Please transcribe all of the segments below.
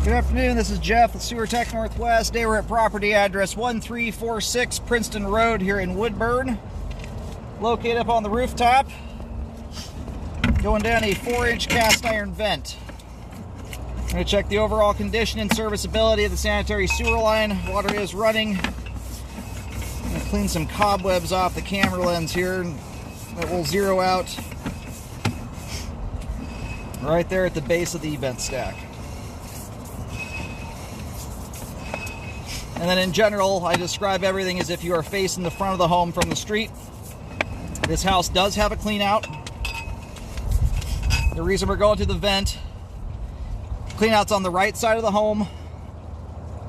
Good afternoon, this is Jeff with Sewer Tech Northwest. Today we're at property address 1346 Princeton Road here in Woodburn. Located up on the rooftop, going down a 4-inch cast iron vent. I'm going to check the overall condition and serviceability of the sanitary sewer line. Water is running. I'm going to clean some cobwebs off the camera lens here that will zero out right there at the base of the vent stack. And then in general, I describe everything as if you are facing the front of the home from the street. This house does have a clean out. The reason we're going to the vent, clean out's on the right side of the home.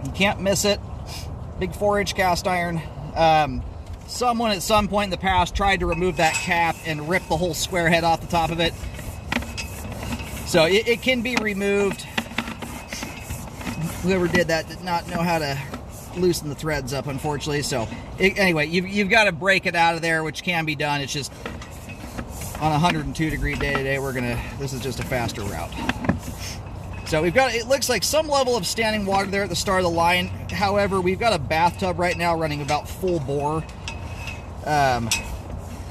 You can't miss it. Big 4-inch cast iron. Someone at some point in the past tried to remove that cap and rip the whole square head off the top of it. So it can be removed. Whoever did that did not know how to loosen the threads up, unfortunately. So anyway, you've got to break it out of there, which can be done. It's just on a 102-degree day today, this is just a faster route. So we've got, it looks like some level of standing water there at the start of the line. However, we've got a bathtub right now running about full bore,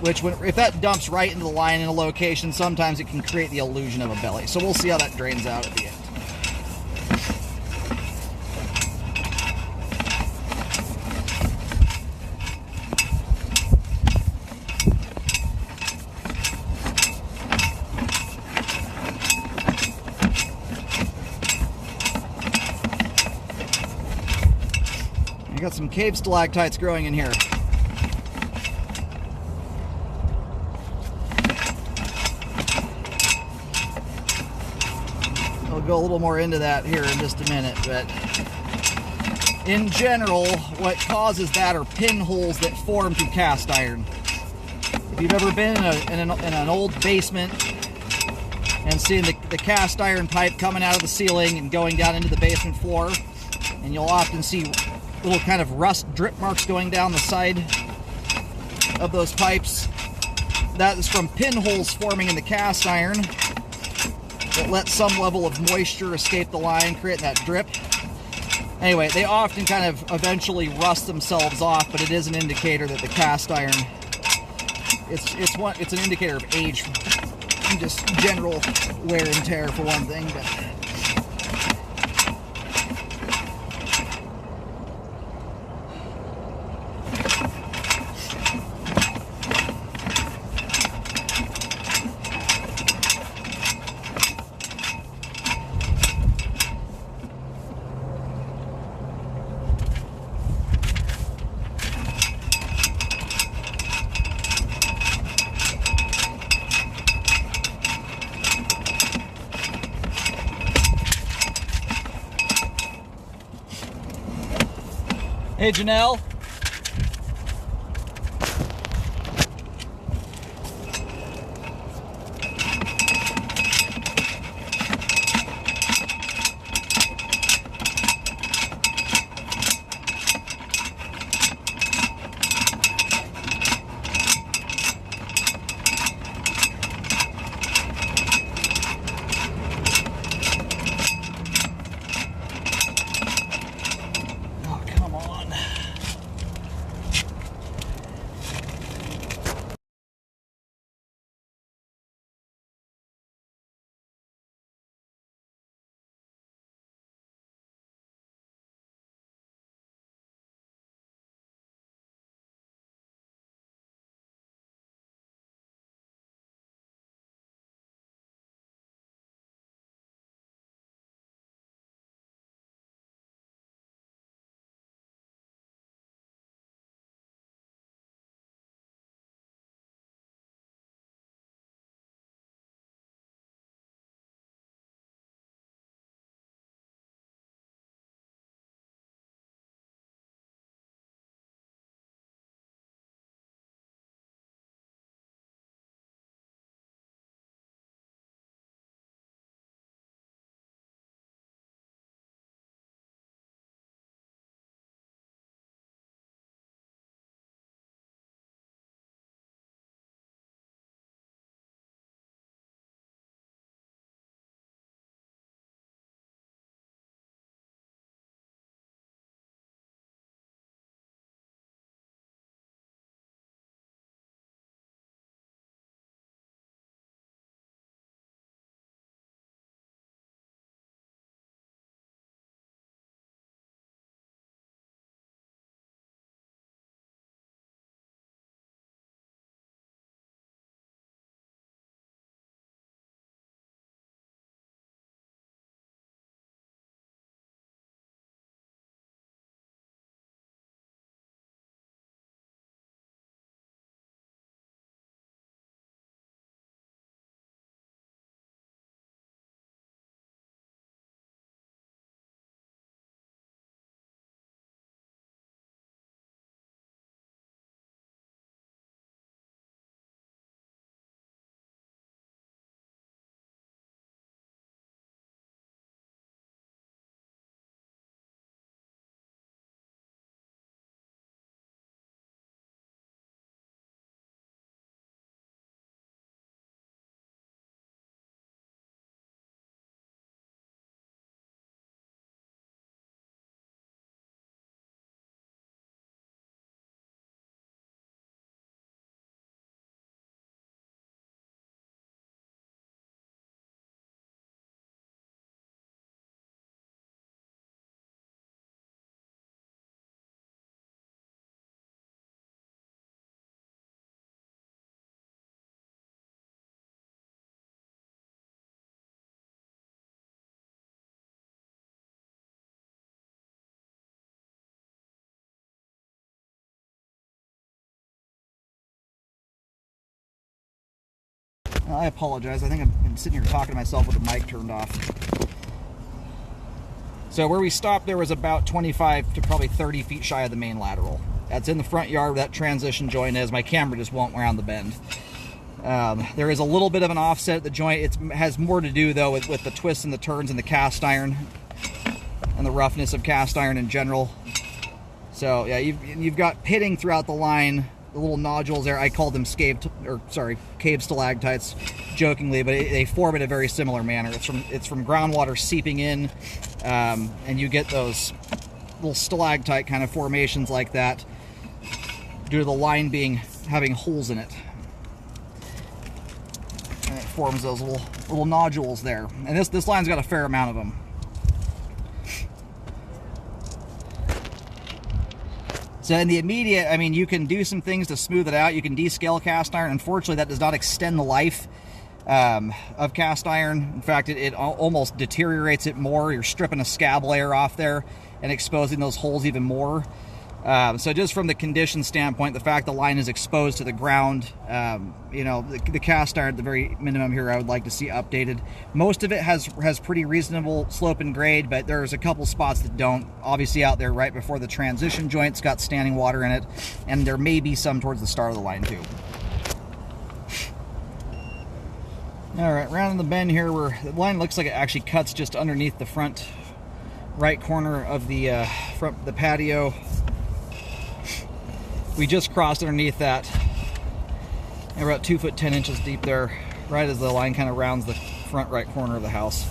which if that dumps right into the line in a location, sometimes it can create the illusion of a belly. So we'll see how that drains out at the end. Got some cave stalactites growing in here. I'll go a little more into that here in just a minute, but in general, what causes that are pinholes that form through cast iron. If you've ever been in an old basement and seen the cast iron pipe coming out of the ceiling and going down into the basement floor, and you'll often see little kind of rust drip marks going down the side of those pipes. That is from pinholes forming in the cast iron that let some level of moisture escape the line, creating that drip. Anyway, they often kind of eventually rust themselves off, but it is an indicator that the cast iron, it's an indicator of age and just general wear and tear for one thing. But hey, Janelle. I apologize. I think I'm sitting here talking to myself with the mic turned off. So where we stopped there was about 25 to probably 30 feet shy of the main lateral. That's in the front yard where that transition joint is. My camera just won't round the bend. There is a little bit of an offset at the joint. It has more to do though with the twists and the turns in the cast iron and the roughness of cast iron in general. So yeah, you've got pitting throughout the line. The little nodules there, I call them cave stalactites jokingly, but they form in a very similar manner. It's from groundwater seeping in, and you get those little stalactite kind of formations like that due to the line having holes in it. And it forms those little nodules there. And this line's got a fair amount of them. So in the immediate, I mean, you can do some things to smooth it out. You can descale cast iron. Unfortunately, that does not extend the life of cast iron. In fact, it almost deteriorates it more. You're stripping a scab layer off there and exposing those holes even more. So just from the condition standpoint, the fact the line is exposed to the ground, you know, the cast iron at the very minimum here I would like to see updated. Most of it has pretty reasonable slope and grade, but there's a couple spots that don't. Obviously out there right before the transition joint's got standing water in it, and there may be some towards the start of the line too. All right, rounding the bend here, where the line looks like it actually cuts just underneath the front right corner of the the patio. We just crossed underneath that, and we're about 2 foot 10 inches deep there, right as the line kind of rounds the front right corner of the house.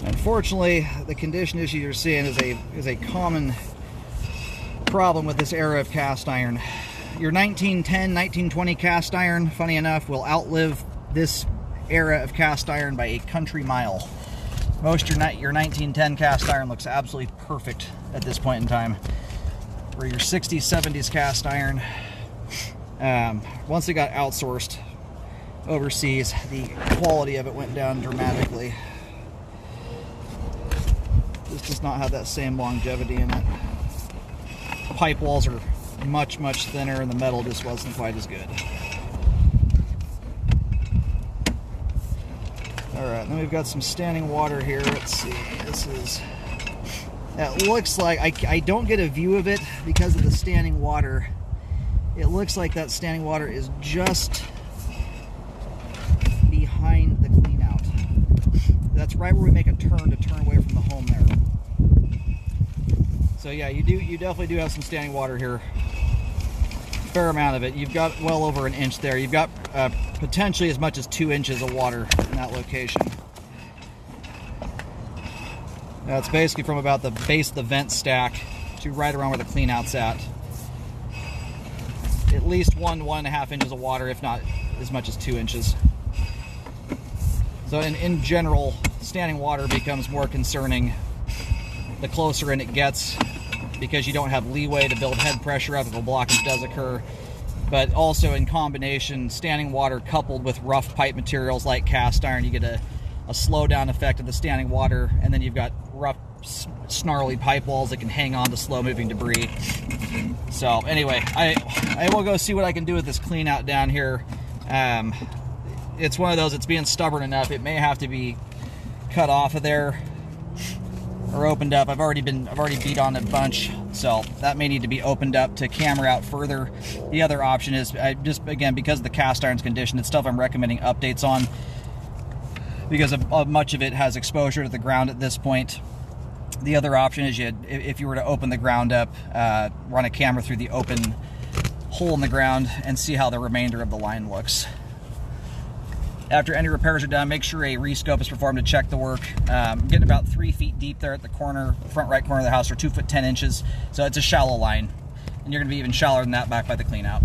Unfortunately, the condition issue you're seeing is a common problem with this era of cast iron. Your 1910, 1920 cast iron, funny enough, will outlive this era of cast iron by a country mile. Most your 1910 cast iron looks absolutely perfect at this point in time. Where your 60s, 70s cast iron, once it got outsourced overseas, the quality of it went down dramatically. This does not have that same longevity in it. Pipe walls are much, much thinner, and the metal just wasn't quite as good. Alright, then we've got some standing water here. Let's see, that looks like, I don't get a view of it because of the standing water. It looks like that standing water is just behind the clean out. That's right where we make a turn to turn away from the home there. So yeah, you definitely do have some standing water here. Fair amount of it. You've got well over an inch there. You've got potentially as much as 2 inches of water in that location. Now it's basically from about the base of the vent stack to right around where the clean out's at. At least 1.5 inches of water, if not as much as 2 inches. So in general, standing water becomes more concerning the closer in it gets, because you don't have leeway to build head pressure up if a blockage does occur. But also in combination, standing water coupled with rough pipe materials like cast iron, you get a slowdown effect of the standing water, and then you've got rough, snarly pipe walls that can hang on to slow-moving debris. So anyway, I will go see what I can do with this clean out down here. It's one of those, it's being stubborn enough, it may have to be cut off of there or opened up. I've already beat on a bunch, so that may need to be opened up to camera out further. The other option is, again, because of the cast iron's condition, it's stuff I'm recommending updates on, because of much of it has exposure to the ground at this point. The other option is, if you were to open the ground up, run a camera through the open hole in the ground and see how the remainder of the line looks. After any repairs are done, make sure a rescope is performed to check the work. Getting about 3 feet deep there at the corner, front right corner of the house, or 2 foot 10 inches. So it's a shallow line, and you're going to be even shallower than that back by the clean out.